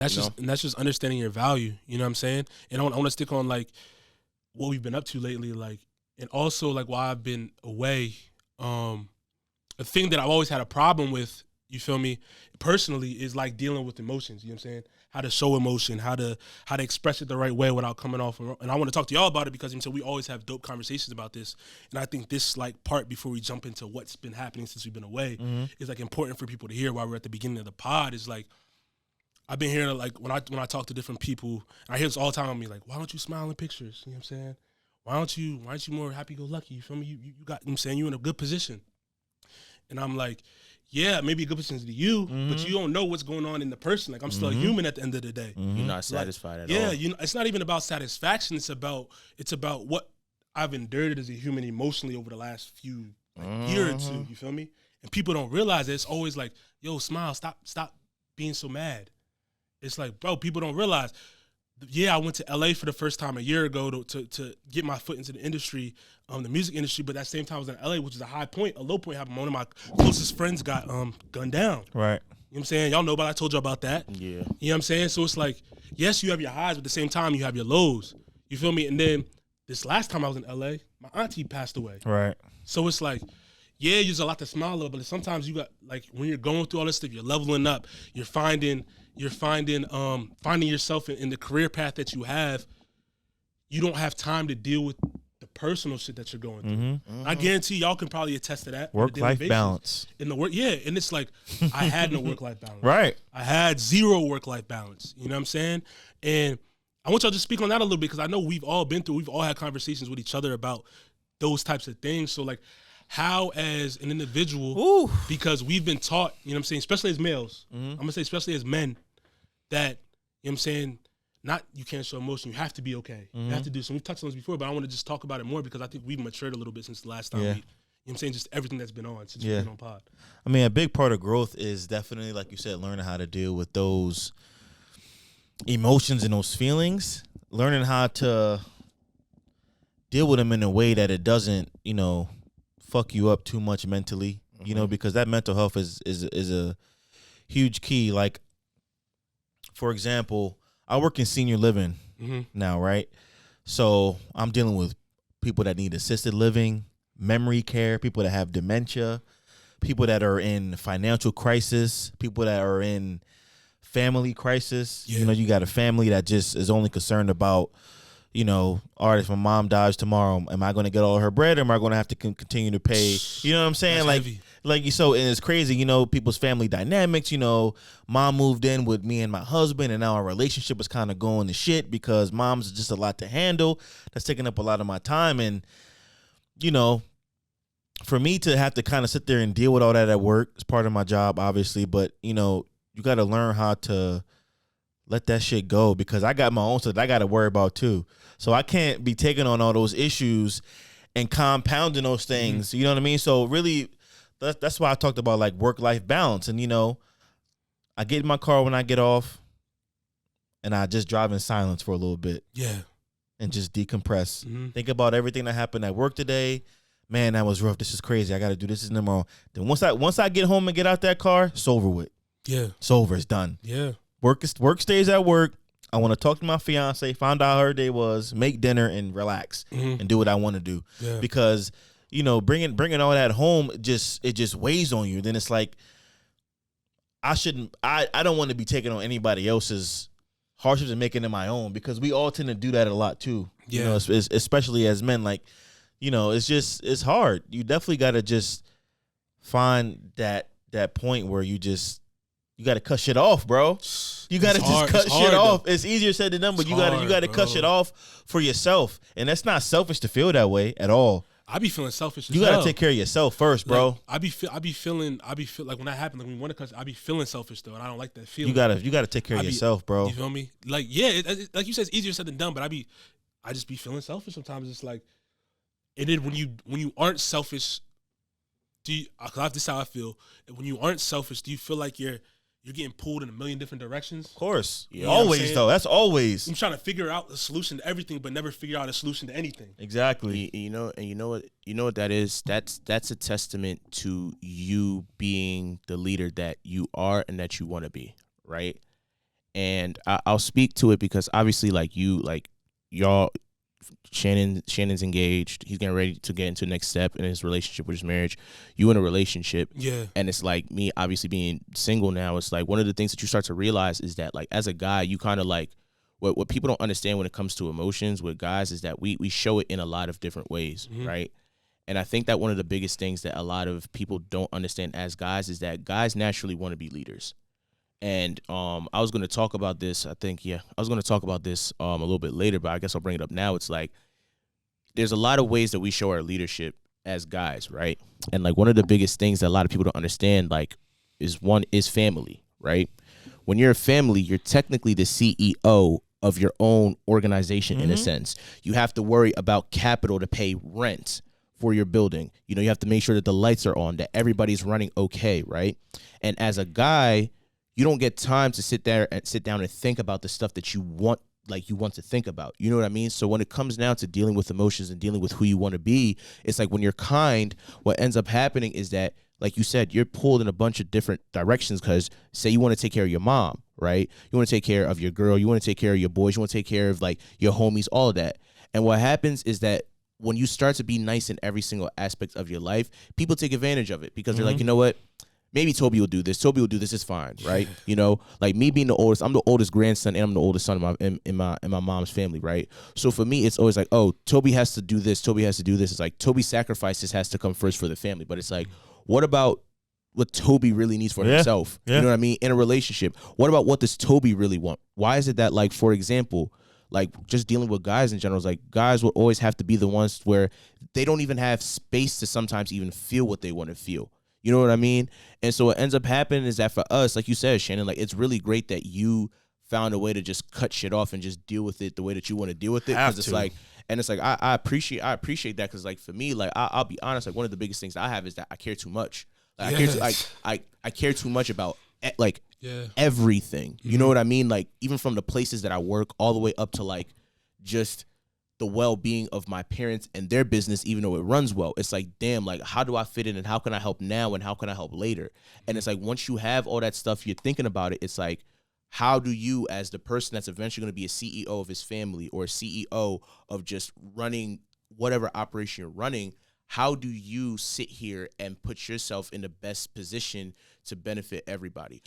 That's just understanding your value. You know what I'm saying? And I want to stick on like what we've been up to lately, like, and also like while I've been away. A thing that I've always had a problem with, you feel me, personally, is like dealing with emotions. You know what I'm saying? How to show emotion, how to express it the right way without coming off. And I want to talk to y'all about it because we always have dope conversations about this. And I think this like part before we jump into what's been happening since we've been away is like important for people to hear while we're at the beginning of the pod. Is like I've been hearing like when I talk to different people, I hear this all the time on me like, why don't you smile in pictures? You know what I'm saying? Why aren't you more happy go lucky? You feel me? You got, you know what I'm saying, you're in a good position. And I'm like, yeah, maybe a good position to you, but you don't know what's going on in the person. Like I'm still a human at the end of the day. You're not satisfied at all. Yeah, it's not even about satisfaction. It's about what I've endured as a human emotionally over the last few year or two. You feel me? And people don't realize that it's always like, yo, smile, stop being so mad. It's like, bro, people don't realize. Yeah, I went to LA for the first time a year ago to get my foot into the industry, the music industry. But at the same time, I was in LA, which is a high point. A low point happened. One of my closest friends got gunned down. Right. You know what I'm saying? Y'all know about it. I told you about that. Yeah. You know what I'm saying? So it's like, yes, you have your highs, but at the same time, you have your lows. You feel me? And then this last time I was in LA, my auntie passed away. Right. So it's like, yeah, there's a lot to smile about, but sometimes you got, like, when you're going through all this stuff, you're leveling up, you're finding yourself in the career path that you have. You don't have time to deal with the personal shit that you're going through. I guarantee y'all can probably attest to that. Work-life balance. In the work, yeah, and it's like I had no work-life balance. Right. I had zero work-life balance. You know what I'm saying? And I want y'all to speak on that a little bit because I know we've all had conversations with each other about those types of things. So like, how as an individual, because we've been taught, you know what I'm saying, especially as males, I'm going to say especially as men, that, you know what I'm saying, not you can't show emotion, you have to be okay. You have to do so. We've touched on this before, but I want to just talk about it more because I think we've matured a little bit since the last time you know what I'm saying, just everything that's been on since we've been on pod. I mean, a big part of growth is definitely, like you said, learning how to deal with those emotions and those feelings, learning how to deal with them in a way that it doesn't, you know, fuck you up too much mentally, you know, because that mental health is a huge key. Like, for example, I work in senior living now, right? So I'm dealing with people that need assisted living, memory care, people that have dementia, people that are in financial crisis, people that are in family crisis. You know, you got a family that just is only concerned about, you know, all right, if my mom dies tomorrow, am I going to get all her bread or am I going to have to continue to pay? You know what I'm saying? So, and it's crazy, you know, people's family dynamics, you know, mom moved in with me and my husband and now our relationship is kind of going to shit because mom's just a lot to handle. That's taking up a lot of my time. And, you know, for me to have to kind of sit there and deal with all that at work is part of my job, obviously. But, you know, you got to learn how to let that shit go because I got my own stuff that I got to worry about too. So I can't be taking on all those issues and compounding those things. You know what I mean? So really, that's why I talked about like work-life balance. And, you know, I get in my car when I get off and I just drive in silence for a little bit. Yeah. And just decompress. Think about everything that happened at work today. Man, that was rough. This is crazy. I got to do this in the morning. Then once I get home and get out that car, it's over with. Yeah. It's over. It's done. Yeah. Work stays at work. I want to talk to my fiance, find out how her day was, make dinner, and relax and do what I want to do. Yeah. Because, you know, bringing all that home, it just weighs on you. Then it's like, I don't want to be taking on anybody else's hardships and making it my own because we all tend to do that a lot too. Yeah. You know, especially as men, like, you know, it's hard. You definitely got to just find that point where you got to cut shit off, bro. You got to just cut shit off. It's easier said than done, but you got to cut shit off for yourself. And that's not selfish to feel that way at all. I be feeling selfish. You got to take care of yourself first, bro. Like, I be feeling like when that happens, like when we want to cut, I be feeling selfish though, and I don't like that feeling. You gotta take care of yourself, bro. You feel me? Like, yeah, like you said, it's easier said than done, but I just be feeling selfish sometimes. It's like, and then when you aren't selfish, this is how I feel. When you aren't selfish, do you feel like you're getting pulled in a million different directions? Of course. Yeah. Always, though. That's always. I'm trying to figure out a solution to everything, but never figure out a solution to anything. Exactly. You know what that is? That's a testament to you being the leader that you are and that you want to be, right? and I'll speak to it because obviously, like y'all, Shannon's engaged. He's getting ready to get into the next step in his relationship, which is marriage. You in a relationship, Yeah. and it's like me, obviously being single now. It's like one of the things that you start to realize is that, like, as a guy, you kind of like what people don't understand when it comes to emotions with guys is that we show it in a lot of different ways, right? And I think that one of the biggest things that a lot of people don't understand as guys is that guys naturally want to be leaders. And I was going to talk about this. I was going to talk about this a little bit later, but I guess I'll bring it up now. It's like there's a lot of ways that we show our leadership as guys, right? And like one of the biggest things that a lot of people don't understand, like, is family, right? When you're a family, you're technically the CEO of your own organization in a sense. You have to worry about capital to pay rent for your building. You know, you have to make sure that the lights are on, that everybody's running okay, right? And as a guy, you don't get time to sit down and think about the stuff that you want to think about. You know what I mean? So when it comes down to dealing with emotions and dealing with who you want to be, it's like when you're kind, what ends up happening is that, like you said, you're pulled in a bunch of different directions because say you want to take care of your mom, right? You want to take care of your girl. You want to take care of your boys. You want to take care of like your homies, all of that. And what happens is that when you start to be nice in every single aspect of your life, people take advantage of it because they're like, you know what? Maybe Toby will do this. Toby will do this. It's fine, right? You know, like me being the oldest, I'm the oldest grandson and I'm the oldest son in my mom's family, right? So for me, it's always like, oh, Toby has to do this. Toby has to do this. It's like Toby's sacrifices has to come first for the family. But it's like, what about what Toby really needs for himself? You know what I mean? In a relationship, what about what does Toby really want? Why is it that, like, for example, like just dealing with guys in general, is like guys will always have to be the ones where they don't even have space to sometimes even feel what they want to feel. You know what I mean? And so what ends up happening is that for us, like you said, Shannon, like it's really great that you found a way to just cut shit off and just deal with it the way that you want to deal with it. Because it's like, and it's like I appreciate that because like for me, like I'll be honest, like one of the biggest things I have is that I care too much. Like, I care too much about like everything. You know what I mean? Like even from the places that I work all the way up to like just the well-being of my parents and their business, even though it runs well. It's like, damn, like how do I fit in and how can I help now and how can I help later? And it's like once you have all that stuff, you're thinking about it, it's like, how do you, as the person that's eventually going to be a CEO of his family or a CEO of just running whatever operation you're running, how do you sit here and put yourself in the best position to benefit everybody?